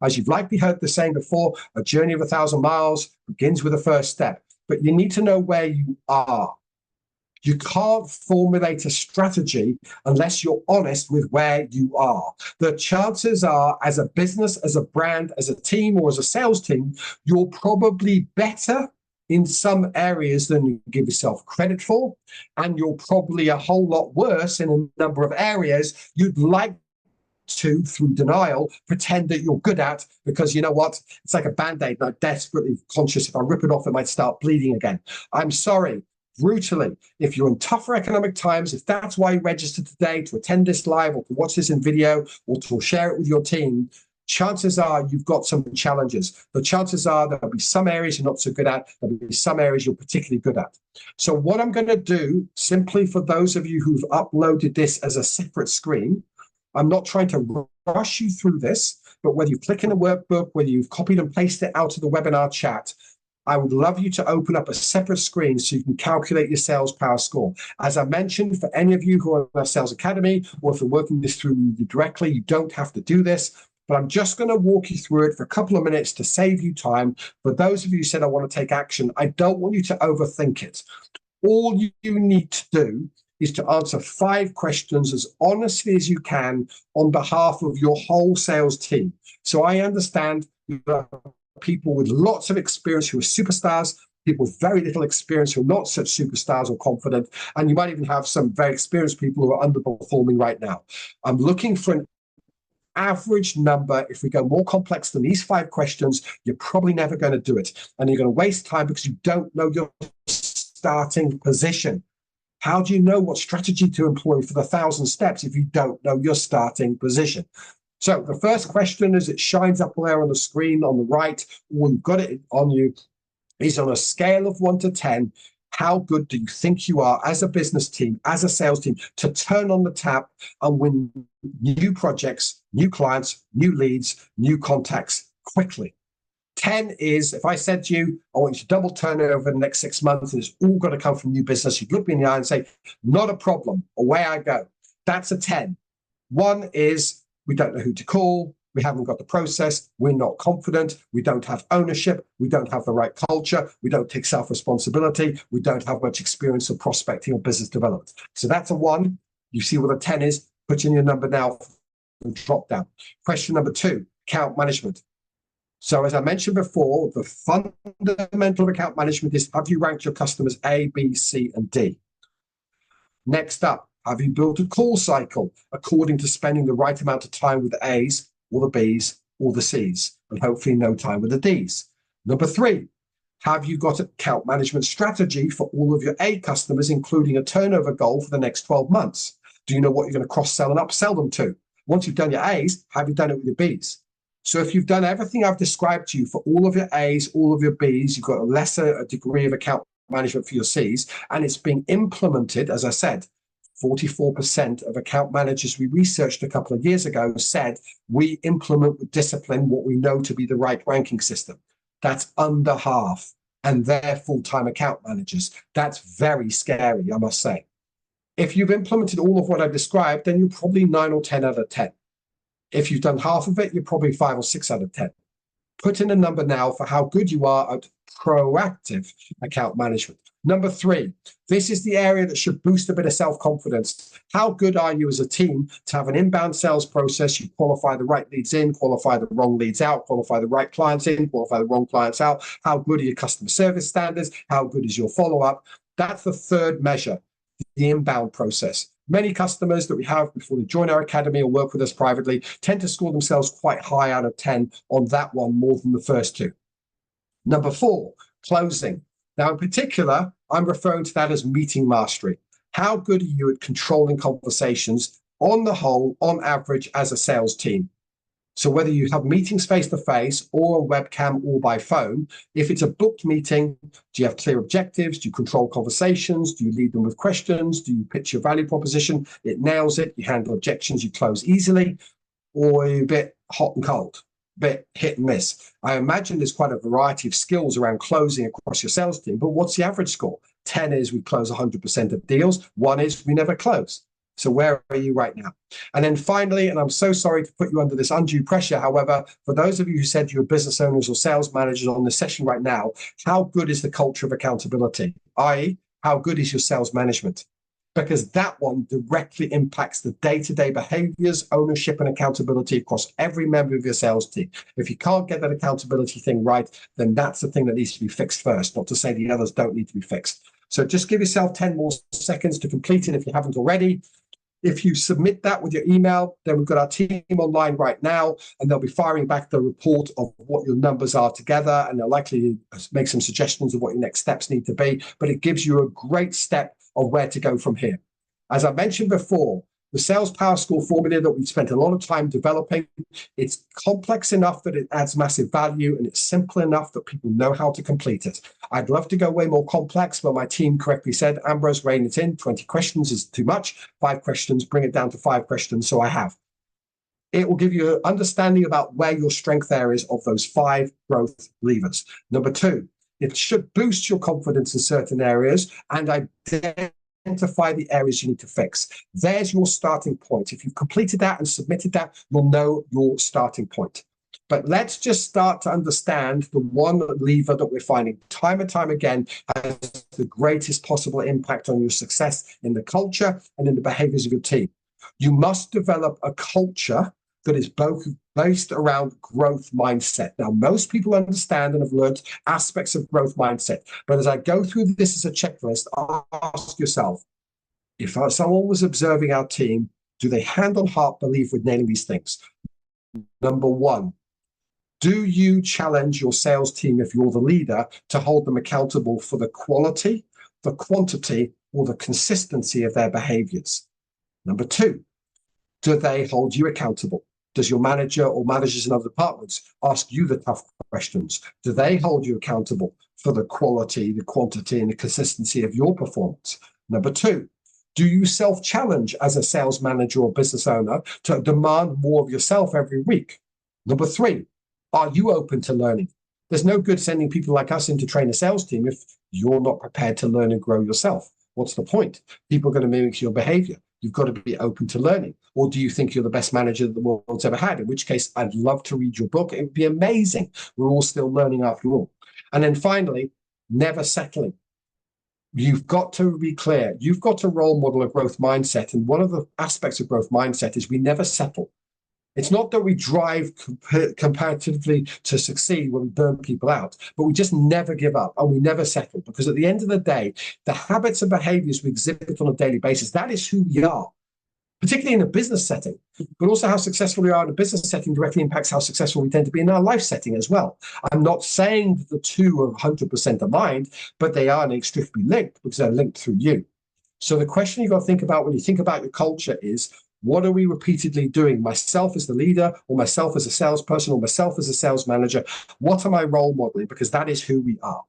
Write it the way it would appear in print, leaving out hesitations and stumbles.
As you've likely heard the saying before, a journey of 1,000 miles begins with the first step. But you need to know where you are. You can't formulate a strategy unless you're honest with where you are. The chances are, as a business, as a brand, as a team, or as a sales team, you're probably better in some areas than you give yourself credit for, and you're probably a whole lot worse in a number of areas you'd like to, through denial, pretend that you're good at, because you know what? It's like a Band-Aid, and I'm desperately conscious if I rip it off, it might start bleeding again. I'm sorry. Brutally, if you're in tougher economic times, if that's why you registered today to attend this live or to watch this in video or to share it with your team, chances are you've got some challenges. The chances are there'll be some areas you're not so good at, there'll be some areas you're particularly good at. So what I'm going to do, simply for those of you who've uploaded this as a separate screen, I'm not trying to rush you through this, but whether you click in the workbook, whether you've copied and pasted it out of the webinar chat, I would love you to open up a separate screen so you can calculate your sales power score. As I mentioned, for any of you who are in our Sales Academy, or if you're working this through you directly, you don't have to do this, but I'm just going to walk you through it for a couple of minutes to save you time. For those of you who said, I want to take action, I don't want you to overthink it. All you need to do is to answer 5 questions as honestly as you can on behalf of your whole sales team. So I understand that people with lots of experience who are superstars, people with very little experience who are not such superstars or confident, and you might even have some very experienced people who are underperforming right now. I'm looking for an average number. If we go more complex than these 5 questions, you're probably never going to do it. And you're going to waste time because you don't know your starting position. How do you know what strategy to employ for the 1,000 steps if you don't know your starting position? So the first question, as it shines up there on the screen on the right, or you've got it on you, is on a scale of 1 to 10, how good do you think you are as a business team, as a sales team, to turn on the tap and win new projects, new clients, new leads, new contacts quickly? 10 is, if I said to you, I want you to double turn it over the next 6 months, and it's all going to come from new business, you'd look me in the eye and say, not a problem, away I go. That's a 10. 1 is, we don't know who to call, we haven't got the process, we're not confident, we don't have ownership, we don't have the right culture, we don't take self-responsibility, we don't have much experience of prospecting or business development. So that's a 1. You see what a 10 is, put in your number now and drop down. Question number 2, account management. So as I mentioned before, the fundamental of account management is, have you ranked your customers A, B, C, and D? Next up, have you built a call cycle according to spending the right amount of time with the A's or the B's or the C's, and hopefully no time with the D's? Number 3, have you got an account management strategy for all of your A customers, including a turnover goal for the next 12 months? Do you know what you're going to cross-sell and upsell them to? Once you've done your A's, have you done it with your B's? So if you've done everything I've described to you for all of your A's, all of your B's, you've got a lesser degree of account management for your C's, and it's being implemented, as I said, 44% of account managers we researched a couple of years ago said we implement with discipline what we know to be the right ranking system. That's under half, and they're full-time account managers. That's very scary, I must say. If you've implemented all of what I've described, then you're probably 9 or 10 out of 10. If you've done half of it, you're probably 5 or 6 out of 10. Put in a number now for how good you are at proactive account management. Number 3, this is the area that should boost a bit of self-confidence. How good are you as a team to have an inbound sales process? You qualify the right leads in, qualify the wrong leads out, qualify the right clients in, qualify the wrong clients out. How good are your customer service standards? How good is your follow-up? That's the 3rd measure, the inbound process. Many customers that we have before they join our academy or work with us privately tend to score themselves quite high out of 10 on that one, more than the first 2. Number 4, closing. Now, in particular, I'm referring to that as meeting mastery. How good are you at controlling conversations on the whole, on average, as a sales team? So whether you have meetings face-to-face or on webcam or by phone, if it's a booked meeting, do you have clear objectives? Do you control conversations? Do you lead them with questions? Do you pitch your value proposition? It nails it. You handle objections. You close easily. Or are you a bit hot and cold, a bit hit and miss? I imagine there's quite a variety of skills around closing across your sales team, but what's the average score? 10 is we close 100% of deals. 1 is we never close. So where are you right now? And then finally, and I'm so sorry to put you under this undue pressure, however, for those of you who said you're business owners or sales managers on the session right now, how good is the culture of accountability? I.e., how good is your sales management? Because that one directly impacts the day-to-day behaviors, ownership, and accountability across every member of your sales team. If you can't get that accountability thing right, then that's the thing that needs to be fixed first, not to say the others don't need to be fixed. So just give yourself 10 more seconds to complete it if you haven't already. If you submit that with your email, then we've got our team online right now, and they'll be firing back the report of what your numbers are together, and they'll likely make some suggestions of what your next steps need to be. But it gives you a great step of where to go from here. As I mentioned before, the Sales Power Score formula that we've spent a lot of time developing, it's complex enough that it adds massive value, and it's simple enough that people know how to complete it. I'd love to go way more complex, but my team correctly said, Ambrose, rein it in. 20 questions is too much. 5 questions, bring it down to 5 questions. So I have. It will give you an understanding about where your strength areas of those 5 growth levers. Number 2, it should boost your confidence in certain areas and identify the areas you need to fix. There's your starting point. If you've completed that and submitted that, you'll know your starting point. But let's just start to understand the one lever that we're finding time and time again has the greatest possible impact on your success in the culture and in the behaviors of your team. You must develop a culture that is both based around growth mindset. Now, most people understand and have learned aspects of growth mindset. But as I go through this as a checklist, ask yourself, if someone was observing our team, do they hand on heart believe we're nailing these things? Number 1, do you challenge your sales team, if you're the leader, to hold them accountable for the quality, the quantity, or the consistency of their behaviors? Number 2, do they hold you accountable? Does your manager or managers in other departments ask you the tough questions? Do they hold you accountable for the quality, the quantity, and the consistency of your performance? Number 2, do you self-challenge as a sales manager or business owner to demand more of yourself every week? Number 3, are you open to learning? There's no good sending people like us in to train a sales team if you're not prepared to learn and grow yourself. What's the point? People are going to mimic your behavior. You've got to be open to learning. Or do you think you're the best manager that the world's ever had? In which case, I'd love to read your book. It would be amazing. We're all still learning after all. And then finally, never settling. You've got to be clear. You've got to role model a growth mindset. And one of the aspects of growth mindset is we never settle. It's not that we drive comparatively to succeed when we burn people out, but we just never give up and we never settle, because at the end of the day, the habits and behaviors we exhibit on a daily basis, that is who we are, particularly in a business setting, but also how successful we are in a business setting directly impacts how successful we tend to be in our life setting as well. I'm not saying that the two are 100% aligned, but they are inextricably linked because they're linked through you. So the question you've got to think about when you think about your culture is, what are we repeatedly doing? Myself as the leader, or myself as a salesperson, or myself as a sales manager? What am I role modeling? Because that is who we are.